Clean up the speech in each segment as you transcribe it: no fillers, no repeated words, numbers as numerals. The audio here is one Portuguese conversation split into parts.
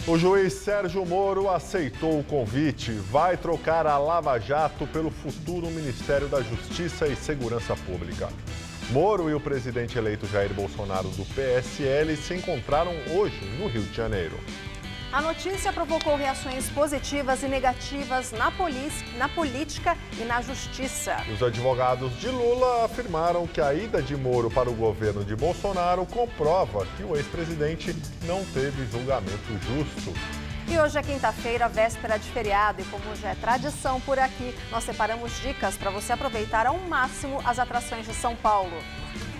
O juiz Sérgio Moro aceitou o convite. Vai trocar a Lava Jato pelo futuro Ministério da Justiça e Segurança Pública. Moro e o presidente eleito Jair Bolsonaro do PSL se encontraram hoje no Rio de Janeiro. A notícia provocou reações positivas e negativas na política e na justiça. Os advogados de Lula afirmaram que a ida de Moro para o governo de Bolsonaro comprova que o ex-presidente não teve julgamento justo. E hoje é quinta-feira, véspera de feriado, e como já é tradição por aqui, nós separamos dicas para você aproveitar ao máximo as atrações de São Paulo.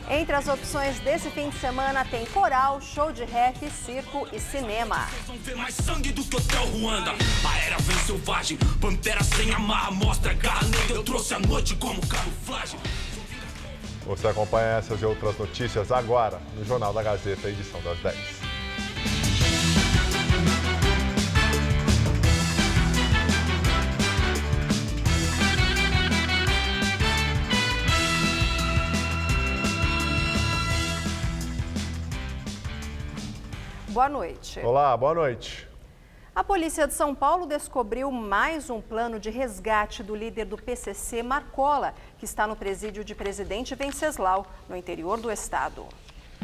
Entre as opções desse fim de semana tem coral, show de rap, circo e cinema. Vão ver mais sangue do que Hotel Ruanda. A era vem selvagem, pantera sem amarra, mostra garra negra. Eu trouxe a noite como camuflagem. Você acompanha essas e outras notícias agora no Jornal da Gazeta, edição das 10. Boa noite. Olá, boa noite. A polícia de São Paulo descobriu mais um plano de resgate do líder do PCC, Marcola, que está no presídio de Presidente Venceslau, no interior do estado.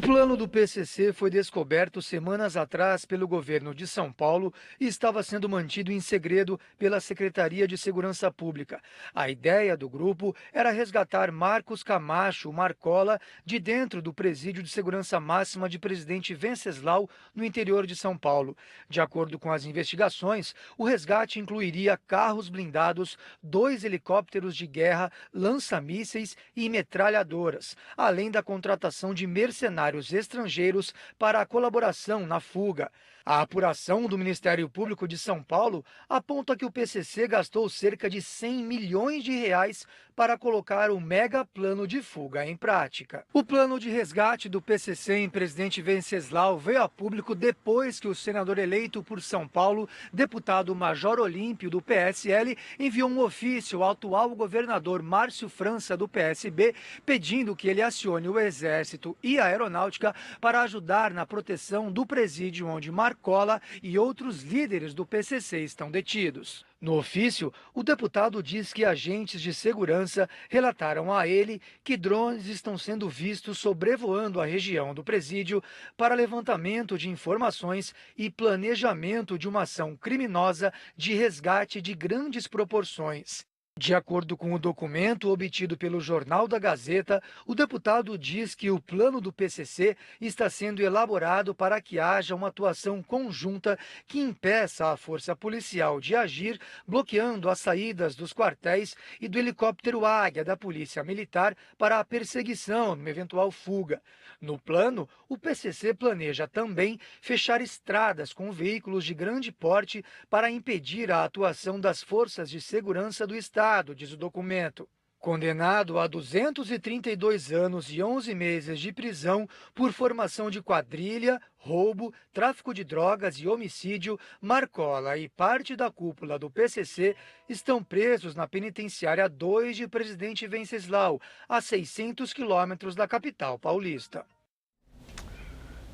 O plano do PCC foi descoberto semanas atrás pelo governo de São Paulo e estava sendo mantido em segredo pela Secretaria de Segurança Pública. A ideia do grupo era resgatar Marcos Camacho Marcola de dentro do presídio de segurança máxima de Presidente Venceslau, no interior de São Paulo. De acordo com as investigações, o resgate incluiria carros blindados, 2 helicópteros de guerra, lança-mísseis e metralhadoras, além da contratação de mercenários estrangeiros para a colaboração na fuga. A apuração do Ministério Público de São Paulo aponta que o PCC gastou cerca de 100 milhões de reais para colocar o mega plano de fuga em prática. O plano de resgate do PCC em Presidente Venceslau veio a público depois que o senador eleito por São Paulo, deputado Major Olímpio do PSL, enviou um ofício ao atual governador Márcio França do PSB, pedindo que ele acione o Exército e a Aeronáutica para ajudar na proteção do presídio onde Marcola e outros líderes do PCC estão detidos. No ofício, o deputado diz que agentes de segurança relataram a ele que drones estão sendo vistos sobrevoando a região do presídio para levantamento de informações e planejamento de uma ação criminosa de resgate de grandes proporções. De acordo com o documento obtido pelo Jornal da Gazeta, o deputado diz que o plano do PCC está sendo elaborado para que haja uma atuação conjunta que impeça a força policial de agir, bloqueando as saídas dos quartéis e do helicóptero Águia da Polícia Militar para a perseguição numa eventual fuga. No plano, o PCC planeja também fechar estradas com veículos de grande porte para impedir a atuação das forças de segurança do Estado, diz o documento. Condenado a 232 anos e 11 meses de prisão por formação de quadrilha, roubo, tráfico de drogas e homicídio, Marcola e parte da cúpula do PCC estão presos na penitenciária 2 de Presidente Venceslau, a 600 quilômetros da capital paulista.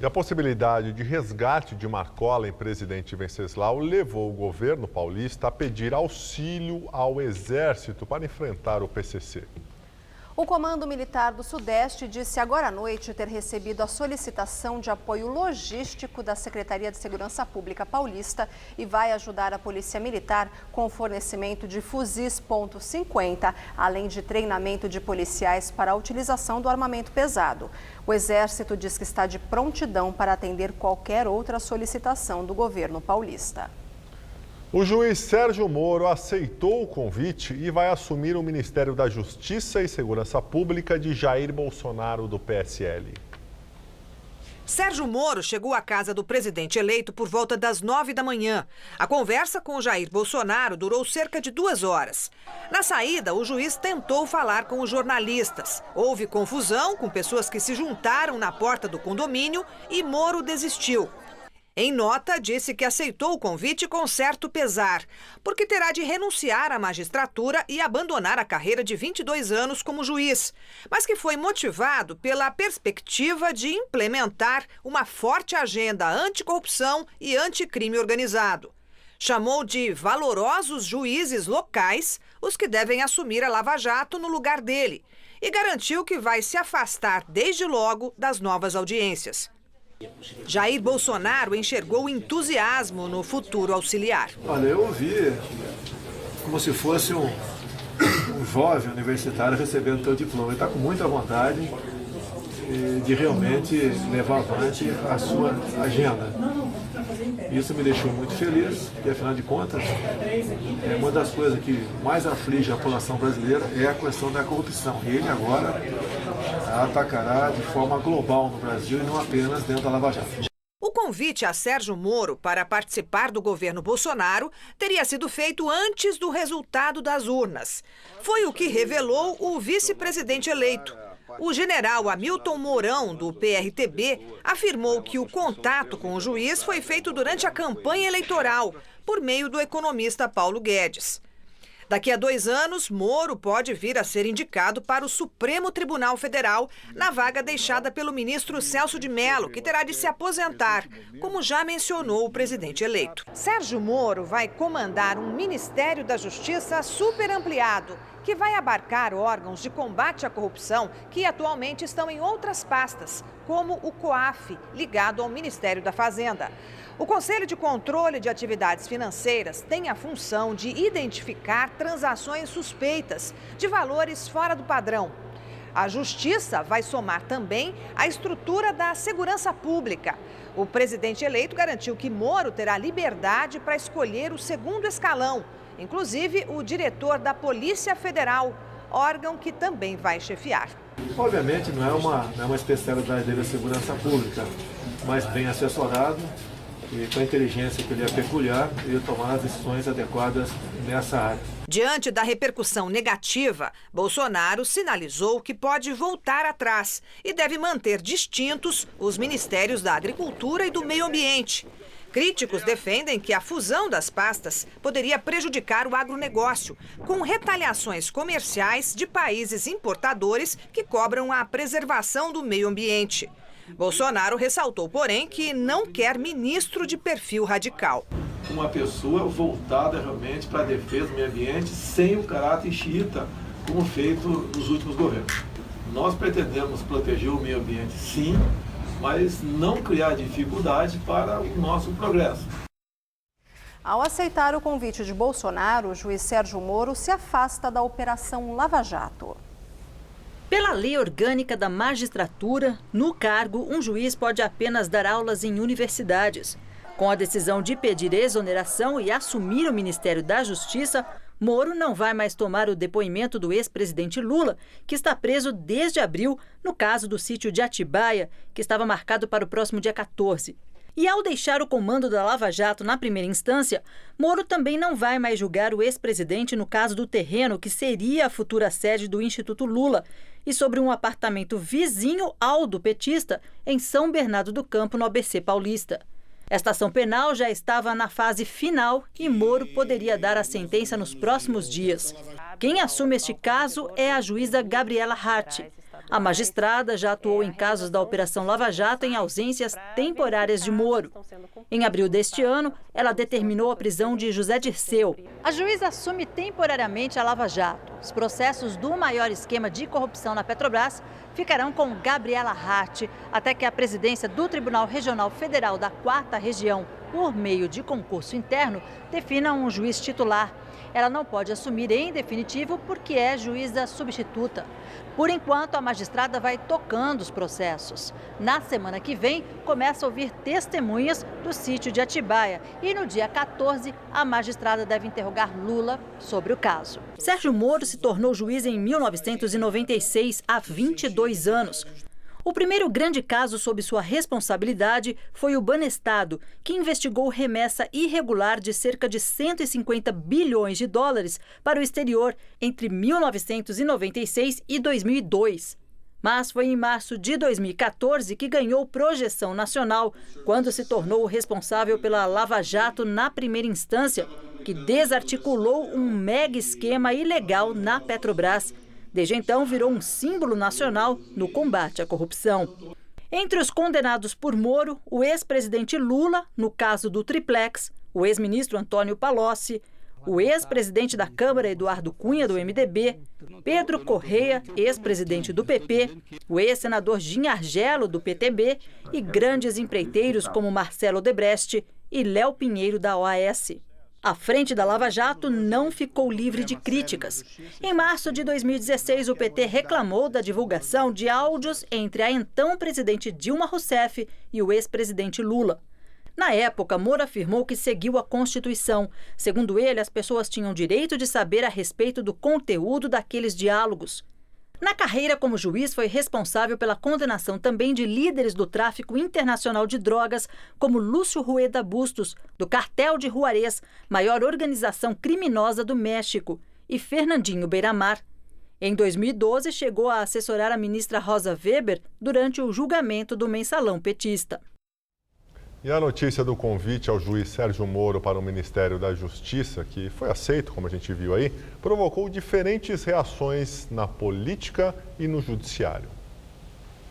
E a possibilidade de resgate de Marcola em Presidente Venceslau levou o governo paulista a pedir auxílio ao Exército para enfrentar o PCC. O Comando Militar do Sudeste disse agora à noite ter recebido a solicitação de apoio logístico da Secretaria de Segurança Pública Paulista e vai ajudar a Polícia Militar com o fornecimento de fuzis .50, além de treinamento de policiais para a utilização do armamento pesado. O Exército diz que está de prontidão para atender qualquer outra solicitação do governo paulista. O juiz Sérgio Moro aceitou o convite e vai assumir o Ministério da Justiça e Segurança Pública de Jair Bolsonaro, do PSL. Sérgio Moro chegou à casa do presidente eleito por volta das 9 da manhã. A conversa com Jair Bolsonaro durou cerca de 2 horas. Na saída, o juiz tentou falar com os jornalistas. Houve confusão com pessoas que se juntaram na porta do condomínio e Moro desistiu. Em nota, disse que aceitou o convite com certo pesar, porque terá de renunciar à magistratura e abandonar a carreira de 22 anos como juiz, mas que foi motivado pela perspectiva de implementar uma forte agenda anticorrupção e anticrime organizado. Chamou de valorosos juízes locais os que devem assumir a Lava Jato no lugar dele e garantiu que vai se afastar desde logo das novas audiências. Jair Bolsonaro enxergou entusiasmo no futuro auxiliar. Olha, eu ouvi como se fosse um jovem universitário recebendo o seu diploma. Ele está com muita vontade de realmente levar avante a sua agenda. Isso me deixou muito feliz, porque afinal de contas, uma das coisas que mais aflige a população brasileira é a questão da corrupção. E ele agora atacará de forma global no Brasil e não apenas dentro da Lava Jato. O convite a Sérgio Moro para participar do governo Bolsonaro teria sido feito antes do resultado das urnas. Foi o que revelou o vice-presidente eleito. O general Hamilton Mourão, do PRTB, afirmou que o contato com o juiz foi feito durante a campanha eleitoral, por meio do economista Paulo Guedes. Daqui a 2 anos, Moro pode vir a ser indicado para o Supremo Tribunal Federal na vaga deixada pelo ministro Celso de Mello, que terá de se aposentar, como já mencionou o presidente eleito. Sérgio Moro vai comandar um Ministério da Justiça super ampliado, que vai abarcar órgãos de combate à corrupção que atualmente estão em outras pastas, como o COAF, ligado ao Ministério da Fazenda. O Conselho de Controle de Atividades Financeiras tem a função de identificar transações suspeitas de valores fora do padrão. A Justiça vai somar também a estrutura da segurança pública. O presidente eleito garantiu que Moro terá liberdade para escolher o segundo escalão, inclusive o diretor da Polícia Federal, órgão que também vai chefiar. Obviamente não é uma especialidade dele a segurança pública, mas bem assessorado e com a inteligência que lhe é peculiar, ele tomar as decisões adequadas nessa área. Diante da repercussão negativa, Bolsonaro sinalizou que pode voltar atrás e deve manter distintos os ministérios da Agricultura e do Meio Ambiente. Críticos defendem que a fusão das pastas poderia prejudicar o agronegócio, com retaliações comerciais de países importadores que cobram a preservação do meio ambiente. Bolsonaro ressaltou, porém, que não quer ministro de perfil radical. Uma pessoa voltada realmente para a defesa do meio ambiente sem o caráter xiita, como feito nos últimos governos. Nós pretendemos proteger o meio ambiente, sim, mas não criar dificuldade para o nosso progresso. Ao aceitar o convite de Bolsonaro, o juiz Sérgio Moro se afasta da Operação Lava Jato. Pela lei orgânica da magistratura, no cargo, um juiz pode apenas dar aulas em universidades. Com a decisão de pedir exoneração e assumir o Ministério da Justiça, Moro não vai mais tomar o depoimento do ex-presidente Lula, que está preso desde abril no caso do sítio de Atibaia, que estava marcado para o próximo dia 14. E ao deixar o comando da Lava Jato na primeira instância, Moro também não vai mais julgar o ex-presidente no caso do terreno que seria a futura sede do Instituto Lula e sobre um apartamento vizinho ao do petista em São Bernardo do Campo, no ABC Paulista. Esta ação penal já estava na fase final e Moro poderia dar a sentença nos próximos dias. Quem assume este caso é a juíza Gabriela Hart. A magistrada já atuou em casos da Operação Lava Jato em ausências temporárias de Moro. Em abril deste ano, ela determinou a prisão de José Dirceu. A juíza assume temporariamente a Lava Jato. Os processos do maior esquema de corrupção na Petrobras ficarão com Gabriela Hart até que a presidência do Tribunal Regional Federal da 4ª Região, por meio de concurso interno, defina um juiz titular. Ela não pode assumir em definitivo porque é juíza substituta. Por enquanto, a magistrada vai tocando os processos. Na semana que vem, começa a ouvir testemunhas do sítio de Atibaia. E no dia 14, a magistrada deve interrogar Lula sobre o caso. Sérgio Moro se tornou juiz em 1996, há 22 anos. O primeiro grande caso sob sua responsabilidade foi o Banestado, que investigou remessa irregular de cerca de 150 bilhões de dólares para o exterior entre 1996 e 2002. Mas foi em março de 2014 que ganhou projeção nacional, quando se tornou o responsável pela Lava Jato na primeira instância, que desarticulou um mega esquema ilegal na Petrobras. Desde então, virou um símbolo nacional no combate à corrupção. Entre os condenados por Moro, o ex-presidente Lula, no caso do Triplex, o ex-ministro Antônio Palocci, o ex-presidente da Câmara, Eduardo Cunha, do MDB, Pedro Correia, ex-presidente do PP, o ex-senador Gin Argello, do PTB, e grandes empreiteiros como Marcelo Odebrecht e Léo Pinheiro, da OAS. A frente da Lava Jato não ficou livre de críticas. Em março de 2016, o PT reclamou da divulgação de áudios entre a então presidente Dilma Rousseff e o ex-presidente Lula. Na época, Moro afirmou que seguiu a Constituição. Segundo ele, as pessoas tinham direito de saber a respeito do conteúdo daqueles diálogos. Na carreira como juiz, foi responsável pela condenação também de líderes do tráfico internacional de drogas, como Lúcio Rueda Bustos, do Cartel de Juarez, maior organização criminosa do México, e Fernandinho Beiramar. Em 2012, chegou a assessorar a ministra Rosa Weber durante o julgamento do mensalão petista. E a notícia do convite ao juiz Sérgio Moro para o Ministério da Justiça, que foi aceito, como a gente viu aí, provocou diferentes reações na política e no judiciário.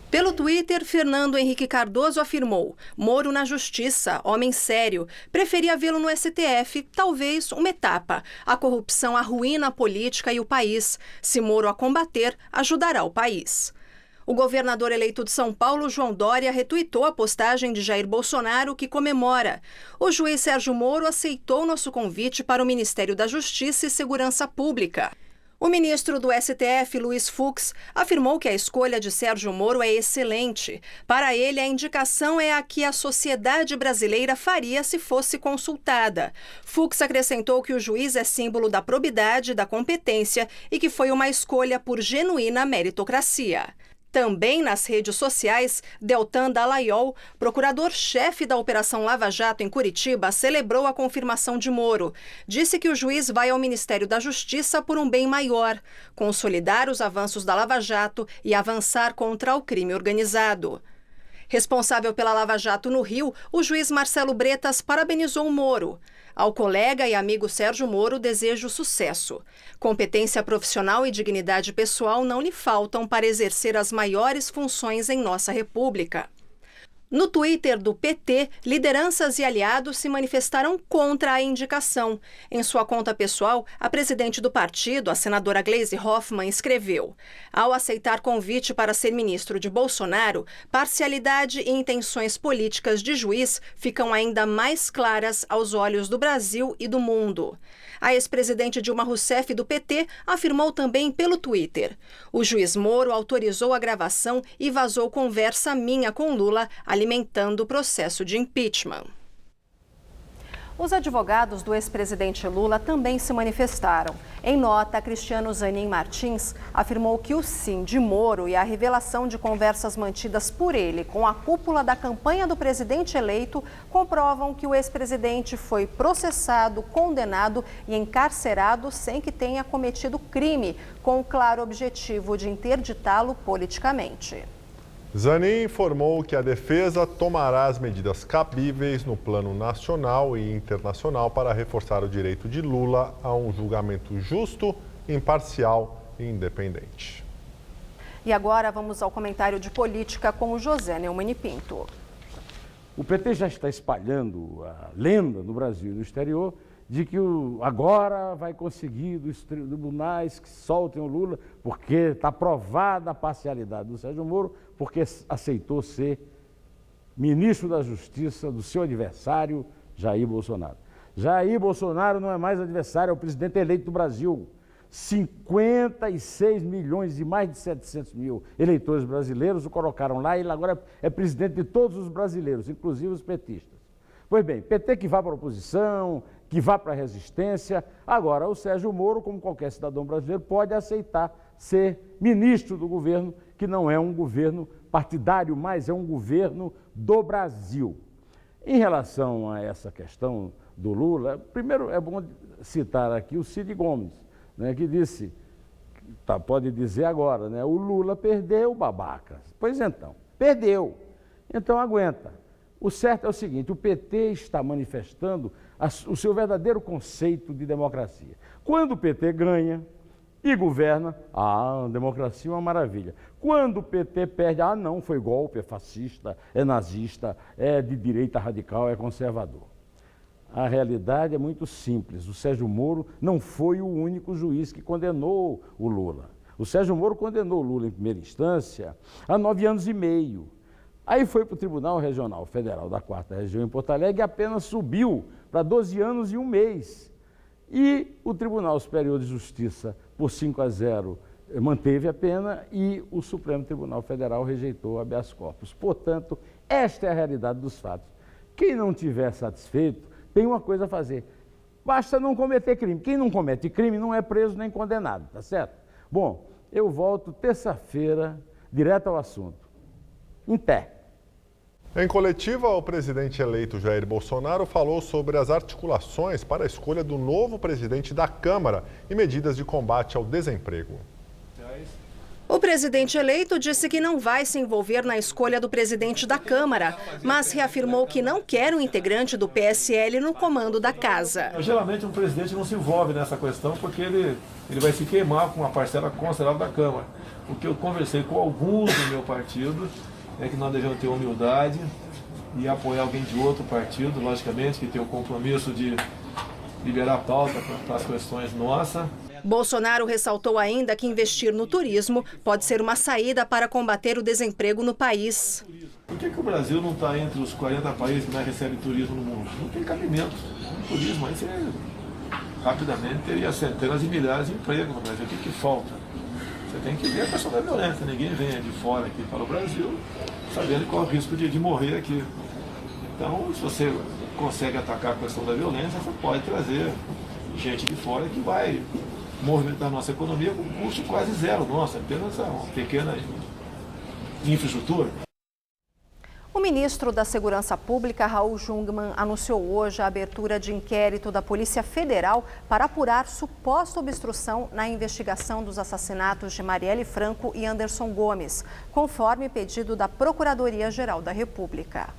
Pelo Twitter, Fernando Henrique Cardoso afirmou: Moro na Justiça, homem sério. Preferia vê-lo no STF, talvez uma etapa. A corrupção arruína a política e o país. Se Moro a combater, ajudará o país. O governador eleito de São Paulo, João Dória, retuitou a postagem de Jair Bolsonaro, que comemora. O juiz Sérgio Moro aceitou nosso convite para o Ministério da Justiça e Segurança Pública. O ministro do STF, Luiz Fux, afirmou que a escolha de Sérgio Moro é excelente. Para ele, a indicação é a que a sociedade brasileira faria se fosse consultada. Fux acrescentou que o juiz é símbolo da probidade e da competência e que foi uma escolha por genuína meritocracia. Também nas redes sociais, Deltan Dallagnol, procurador-chefe da Operação Lava Jato em Curitiba, celebrou a confirmação de Moro. Disse que o juiz vai ao Ministério da Justiça por um bem maior, consolidar os avanços da Lava Jato e avançar contra o crime organizado. Responsável pela Lava Jato no Rio, o juiz Marcelo Bretas parabenizou Moro. Ao colega e amigo Sérgio Moro, desejo sucesso. Competência profissional e dignidade pessoal não lhe faltam para exercer as maiores funções em nossa República. No Twitter do PT, lideranças e aliados se manifestaram contra a indicação. Em sua conta pessoal, a presidente do partido, a senadora Gleisi Hoffmann, escreveu: ao aceitar convite para ser ministro de Bolsonaro, parcialidade e intenções políticas de juiz ficam ainda mais claras aos olhos do Brasil e do mundo. A ex-presidente Dilma Rousseff, do PT, afirmou também pelo Twitter: o juiz Moro autorizou a gravação e vazou conversa minha com Lula, alimentando o processo de impeachment. Os advogados do ex-presidente Lula também se manifestaram. Em nota, Cristiano Zanin Martins afirmou que o sim de Moro e a revelação de conversas mantidas por ele com a cúpula da campanha do presidente eleito comprovam que o ex-presidente foi processado, condenado e encarcerado sem que tenha cometido crime, com o claro objetivo de interditá-lo politicamente. Zanin informou que a defesa tomará as medidas cabíveis no plano nacional e internacional para reforçar o direito de Lula a um julgamento justo, imparcial e independente. E agora vamos ao comentário de política com o José Neumann Pinto. O PT já está espalhando a lenda no Brasil e no exterior de que agora vai conseguir dos tribunais que soltem o Lula, porque está provada a parcialidade do Sérgio Moro, porque aceitou ser ministro da Justiça do seu adversário, Jair Bolsonaro. Jair Bolsonaro não é mais adversário, é o presidente eleito do Brasil. 56 milhões e mais de 700 mil eleitores brasileiros o colocaram lá e ele agora é presidente de todos os brasileiros, inclusive os petistas. Pois bem, PT que vá para a oposição, que vá para a resistência. Agora, o Sérgio Moro, como qualquer cidadão brasileiro, pode aceitar ser ministro do governo, que não é um governo partidário, mas é um governo do Brasil. Em relação a essa questão do Lula, primeiro é bom citar aqui o Cid Gomes, né, que disse pode dizer agora, né? O Lula perdeu, babaca. Pois então, perdeu. Então aguenta. O certo é o seguinte, o PT está manifestando o seu verdadeiro conceito de democracia. Quando o PT ganha e governa, a democracia é uma maravilha. Quando o PT perde, não, foi golpe, é fascista, é nazista, é de direita radical, é conservador. A realidade é muito simples. O Sérgio Moro não foi o único juiz que condenou o Lula. O Sérgio Moro condenou o Lula em primeira instância há 9 anos e meio. Aí foi para o Tribunal Regional Federal da 4ª Região em Porto Alegre e apenas subiu para 12 anos e 1 mês. E o Tribunal Superior de Justiça, por 5-0, manteve a pena e o Supremo Tribunal Federal rejeitou o habeas corpus. Portanto, esta é a realidade dos fatos. Quem não estiver satisfeito tem uma coisa a fazer. Basta não cometer crime. Quem não comete crime não é preso nem condenado, tá certo? Bom, eu volto terça-feira, direto ao assunto. Em pé. Em coletiva, o presidente eleito Jair Bolsonaro falou sobre as articulações para a escolha do novo presidente da Câmara e medidas de combate ao desemprego. O presidente eleito disse que não vai se envolver na escolha do presidente da Câmara, mas reafirmou que não quer um integrante do PSL no comando da casa. Geralmente um presidente não se envolve nessa questão porque ele vai se queimar com uma parcela considerável da Câmara. O que eu conversei com alguns do meu partido é que nós devemos ter humildade e apoiar alguém de outro partido, logicamente, que tem o compromisso de liberar a pauta para as questões nossas. Bolsonaro ressaltou ainda que investir no turismo pode ser uma saída para combater o desemprego no país. Por que o Brasil não está entre os 40 países que mais recebem turismo no mundo? Não tem cabimento. O turismo aí seria, rapidamente teria centenas de milhares de empregos no Brasil. O que falta? Você tem que ver a questão da violência. Ninguém vem de fora aqui para o Brasil sabendo qual é o risco de morrer aqui. Então, se você consegue atacar a questão da violência, você pode trazer gente de fora que vai movimentar a nossa economia com custo quase zero nosso, apenas uma pequena infraestrutura. O ministro da Segurança Pública, Raul Jungmann, anunciou hoje a abertura de inquérito da Polícia Federal para apurar suposta obstrução na investigação dos assassinatos de Marielle Franco e Anderson Gomes, conforme pedido da Procuradoria-Geral da República.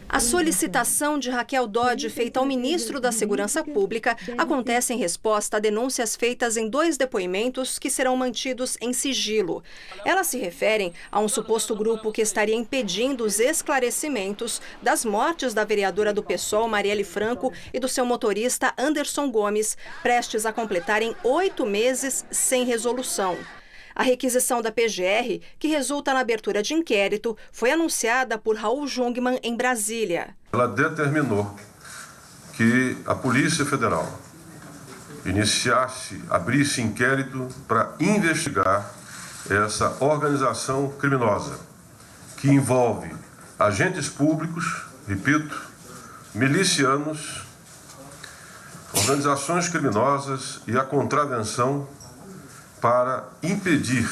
A solicitação de Raquel Dodge feita ao ministro da Segurança Pública acontece em resposta a denúncias feitas em 2 depoimentos que serão mantidos em sigilo. Elas se referem a um suposto grupo que estaria impedindo os esclarecimentos das mortes da vereadora do PSOL, Marielle Franco, e do seu motorista Anderson Gomes, prestes a completarem 8 meses sem resolução. A requisição da PGR, que resulta na abertura de inquérito, foi anunciada por Raul Jungmann em Brasília. Ela determinou que a Polícia Federal abrisse inquérito para investigar essa organização criminosa, que envolve agentes públicos, repito, milicianos, organizações criminosas e a contravenção para impedir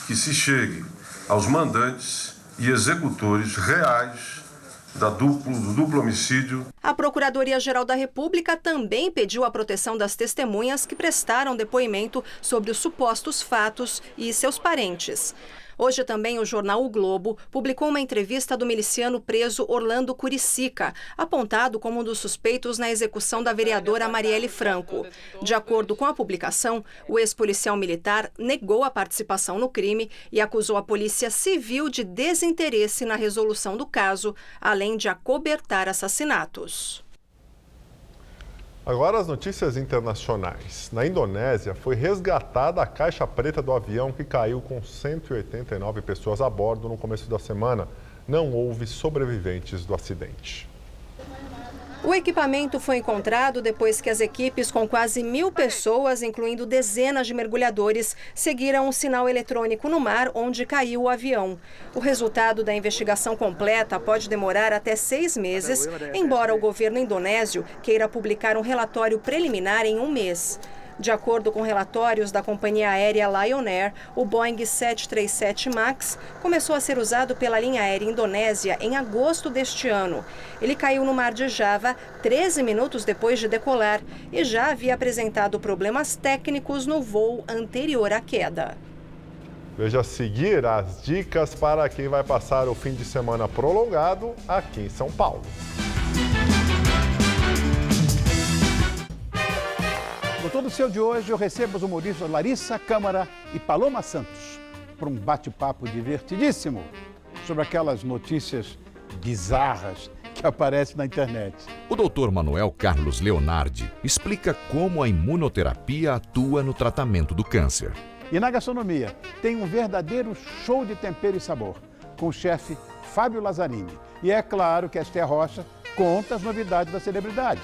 que se chegue aos mandantes e executores reais do duplo homicídio. A Procuradoria-Geral da República também pediu a proteção das testemunhas que prestaram depoimento sobre os supostos fatos e seus parentes. Hoje também o jornal O Globo publicou uma entrevista do miliciano preso Orlando Curicica, apontado como um dos suspeitos na execução da vereadora Marielle Franco. De acordo com a publicação, o ex-policial militar negou a participação no crime e acusou a Polícia Civil de desinteresse na resolução do caso, além de acobertar assassinatos. Agora as notícias internacionais. Na Indonésia, foi resgatada a caixa preta do avião que caiu com 189 pessoas a bordo no começo da semana. Não houve sobreviventes do acidente. O equipamento foi encontrado depois que as equipes com quase 1.000 pessoas, incluindo dezenas de mergulhadores, seguiram um sinal eletrônico no mar onde caiu o avião. O resultado da investigação completa pode demorar até 6 meses, embora o governo indonésio queira publicar um relatório preliminar em 1 mês. De acordo com relatórios da companhia aérea Lion Air, o Boeing 737 MAX começou a ser usado pela linha aérea indonésia em agosto deste ano. Ele caiu no mar de Java 13 minutos depois de decolar e já havia apresentado problemas técnicos no voo anterior à queda. Veja a seguir as dicas para quem vai passar o fim de semana prolongado aqui em São Paulo. No Todo Seu de hoje, eu recebo os humoristas Larissa Câmara e Paloma Santos para um bate-papo divertidíssimo sobre aquelas notícias bizarras que aparecem na internet. O Dr. Manuel Carlos Leonardi explica como a imunoterapia atua no tratamento do câncer. E na gastronomia, tem um verdadeiro show de tempero e sabor, com o chefe Fábio Lazzarini. E é claro que a Esther Rocha conta as novidades das celebridades.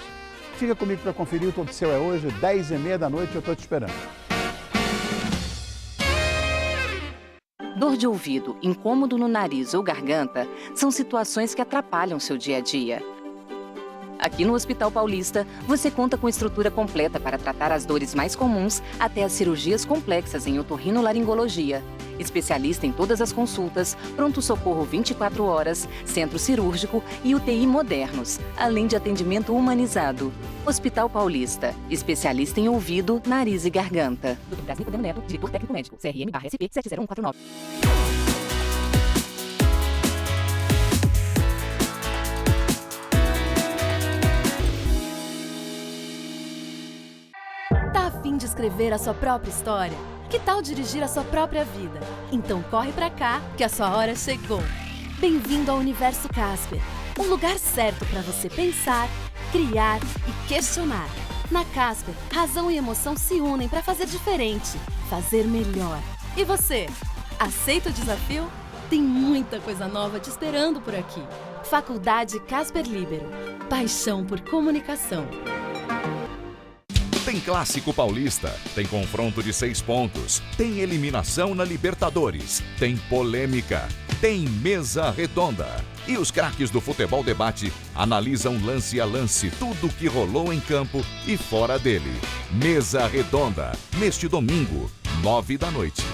Fica comigo para conferir. O Todo Seu é hoje, 10h30 da noite, eu estou te esperando. Dor de ouvido, incômodo no nariz ou garganta são situações que atrapalham seu dia a dia. Aqui no Hospital Paulista, você conta com estrutura completa para tratar as dores mais comuns até as cirurgias complexas em otorrinolaringologia. Especialista em todas as consultas, pronto-socorro 24 horas, centro cirúrgico e UTI modernos, além de atendimento humanizado. Hospital Paulista, especialista em ouvido, nariz e garganta. Dr. Brasil Podemos Neto, diretor técnico médico, CRM/SP 70149. Tá a fim de escrever a sua própria história? Que tal dirigir a sua própria vida? Então corre pra cá, que a sua hora chegou. Bem-vindo ao Universo Casper, um lugar certo para você pensar, criar e questionar. Na Casper, razão e emoção se unem para fazer diferente, fazer melhor. E você, aceita o desafio? Tem muita coisa nova te esperando por aqui. Faculdade Casper Líbero, paixão por comunicação. Tem Clássico Paulista, tem confronto de 6 pontos, tem eliminação na Libertadores, tem polêmica, tem mesa redonda. E os craques do Futebol Debate analisam lance a lance tudo o que rolou em campo e fora dele. Mesa Redonda, neste domingo, 9 da noite.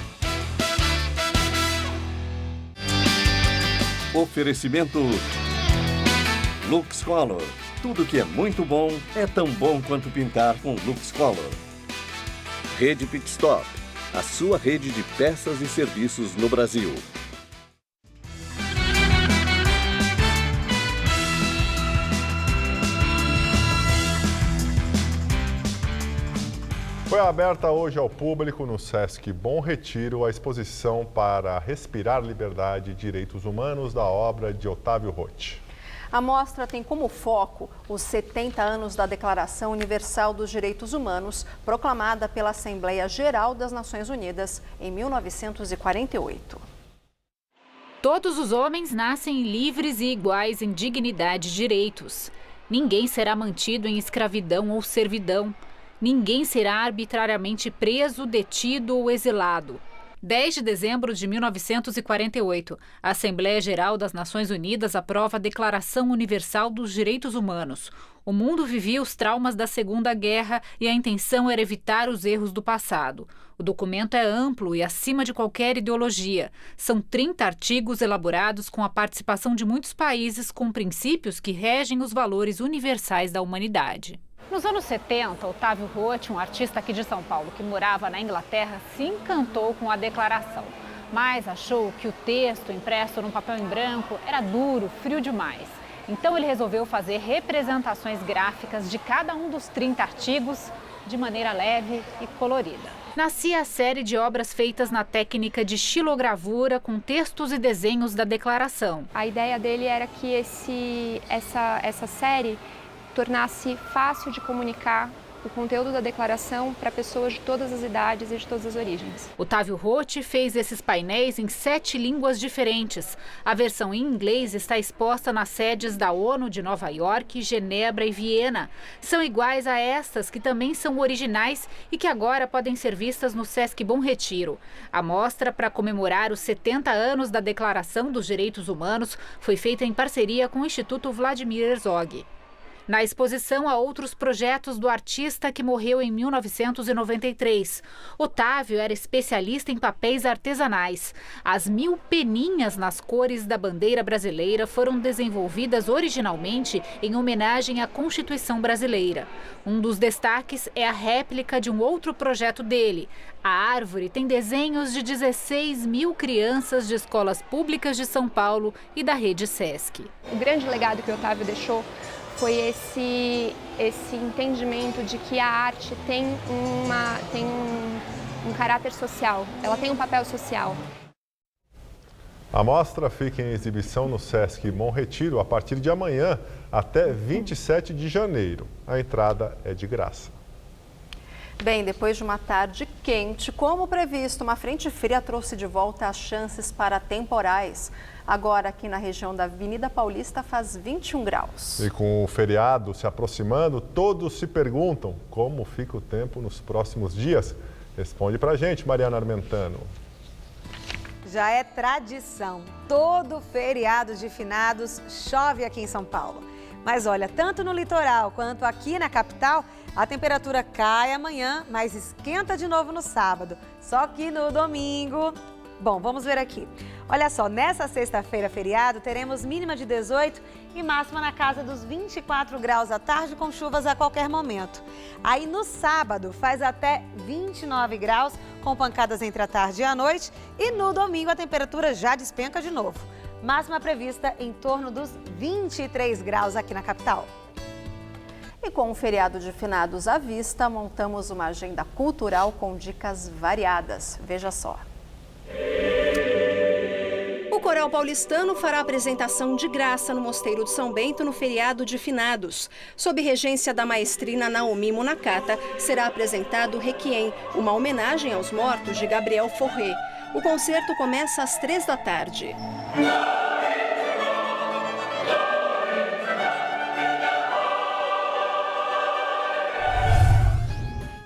Oferecimento Lux Color. Tudo que é muito bom é tão bom quanto pintar com Lux Color. Rede Pit Stop, a sua rede de peças e serviços no Brasil. Foi aberta hoje ao público no Sesc Bom Retiro a exposição para Respirar Liberdade e Direitos Humanos da obra de Otávio Roth. A mostra tem como foco os 70 anos da Declaração Universal dos Direitos Humanos, proclamada pela Assembleia Geral das Nações Unidas em 1948. Todos os homens nascem livres e iguais em dignidade e direitos. Ninguém será mantido em escravidão ou servidão. Ninguém será arbitrariamente preso, detido ou exilado. 10 de dezembro de 1948, a Assembleia Geral das Nações Unidas aprova a Declaração Universal dos Direitos Humanos. O mundo vivia os traumas da Segunda Guerra e a intenção era evitar os erros do passado. O documento é amplo e acima de qualquer ideologia. São 30 artigos elaborados com a participação de muitos países com princípios que regem os valores universais da humanidade. Nos anos 70, Otávio Roth, um artista aqui de São Paulo que morava na Inglaterra, se encantou com a declaração, mas achou que o texto impresso num papel em branco era duro, frio demais. Então ele resolveu fazer representações gráficas de cada um dos 30 artigos de maneira leve e colorida. Nascia a série de obras feitas na técnica de xilogravura com textos e desenhos da declaração. A ideia dele era que essa série tornasse fácil de comunicar o conteúdo da declaração para pessoas de todas as idades e de todas as origens. Otávio Roth fez esses painéis em 7 línguas diferentes. A versão em inglês está exposta nas sedes da ONU de Nova York, Genebra e Viena. São iguais a estas, que também são originais e que agora podem ser vistas no Sesc Bom Retiro. A mostra, para comemorar os 70 anos da Declaração dos Direitos Humanos, foi feita em parceria com o Instituto Vladimir Herzog. Na exposição há outros projetos do artista que morreu em 1993. Otávio era especialista em papéis artesanais. As 1000 peninhas nas cores da bandeira brasileira foram desenvolvidas originalmente em homenagem à Constituição brasileira. Um dos destaques é a réplica de um outro projeto dele. A árvore tem desenhos de 16.000 crianças de escolas públicas de São Paulo e da rede Sesc. O grande legado que o Otávio deixou foi esse entendimento de que a arte tem um caráter social, ela tem um papel social. A mostra fica em exibição no Sesc Bom Retiro a partir de amanhã até 27 de janeiro. A entrada é de graça. Bem, depois de uma tarde quente, como previsto, uma frente fria trouxe de volta as chances para temporais. Agora, aqui na região da Avenida Paulista, faz 21 graus. E com o feriado se aproximando, todos se perguntam como fica o tempo nos próximos dias. Responde pra gente, Mariana Armentano. Já é tradição. Todo feriado de finados chove aqui em São Paulo. Mas olha, tanto no litoral quanto aqui na capital, a temperatura cai amanhã, mas esquenta de novo no sábado. Só que no domingo... Bom, vamos ver aqui. Olha só, nessa sexta-feira, feriado, teremos mínima de 18 e máxima na casa dos 24 graus à tarde, com chuvas a qualquer momento. Aí no sábado faz até 29 graus, com pancadas entre a tarde e a noite. E no domingo a temperatura já despenca de novo. Máxima prevista em torno dos 23 graus aqui na capital. E com o feriado de finados à vista, montamos uma agenda cultural com dicas variadas. Veja só. O Coral Paulistano fará apresentação de graça no Mosteiro de São Bento no feriado de finados. Sob regência da maestrina Naomi Munakata, será apresentado Requiem, uma homenagem aos mortos de Gabriel Fauré. O concerto começa às 3 da tarde.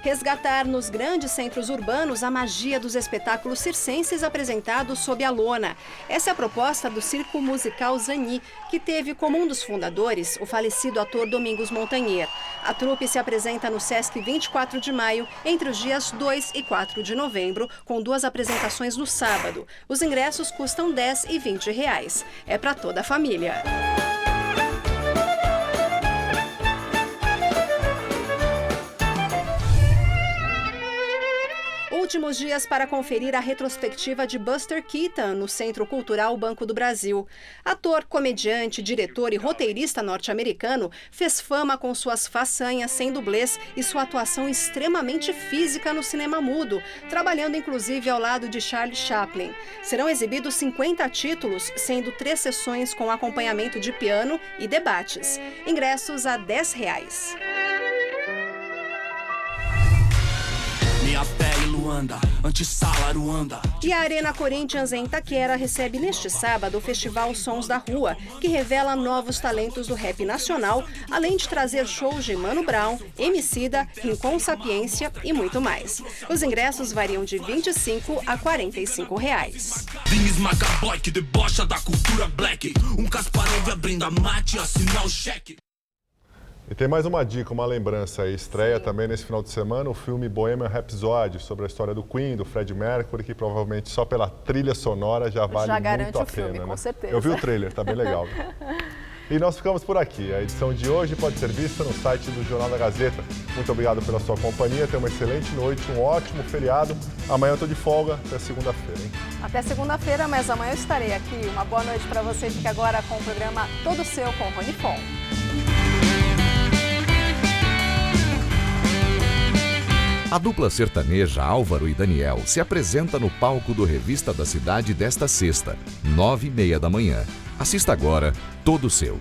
Resgatar nos grandes centros urbanos a magia dos espetáculos circenses apresentados sob a lona. Essa é a proposta do Circo Musical Zani, que teve como um dos fundadores o falecido ator Domingos Montanher. A trupe se apresenta no Sesc 24 de maio, entre os dias 2 e 4 de novembro, com 2 apresentações no sábado. Os ingressos custam R$10 e R$20. É para toda a família. Últimos dias para conferir a retrospectiva de Buster Keaton no Centro Cultural Banco do Brasil. Ator, comediante, diretor e roteirista norte-americano, fez fama com suas façanhas sem dublês e sua atuação extremamente física no cinema mudo, trabalhando inclusive ao lado de Charles Chaplin. Serão exibidos 50 títulos, sendo 3 sessões com acompanhamento de piano e debates. Ingressos a R$10. Minha pele Luanda, antissala Ruanda. E a Arena Corinthians em Itaquera recebe neste sábado o Festival Sons da Rua, que revela novos talentos do rap nacional, além de trazer shows de Mano Brown, Emicida, Rincon Sapiência e muito mais. Os ingressos variam de R$25 a R$45. Vim esmagar boy que debocha da cultura black. Casparão vai brindar mate e assinar o cheque. E tem mais uma dica, uma lembrança aí. Estreia também nesse final de semana o filme Bohemian Rhapsody, sobre a história do Queen, do Freddie Mercury, que provavelmente só pela trilha sonora já vale muito a pena. Filme, né? Com certeza. Eu vi o trailer, tá bem legal. E nós ficamos por aqui. A edição de hoje pode ser vista no site do Jornal da Gazeta. Muito obrigado pela sua companhia, tenha uma excelente noite, um ótimo feriado. Amanhã eu tô de folga, até segunda-feira, hein? Até segunda-feira, mas amanhã eu estarei aqui. Uma boa noite para você. Fique agora com o programa Todo Seu com Rony Fon. A dupla sertaneja Álvaro e Daniel se apresenta no palco do Revista da Cidade desta sexta, 9h30 da manhã. Assista agora, Todo Seu.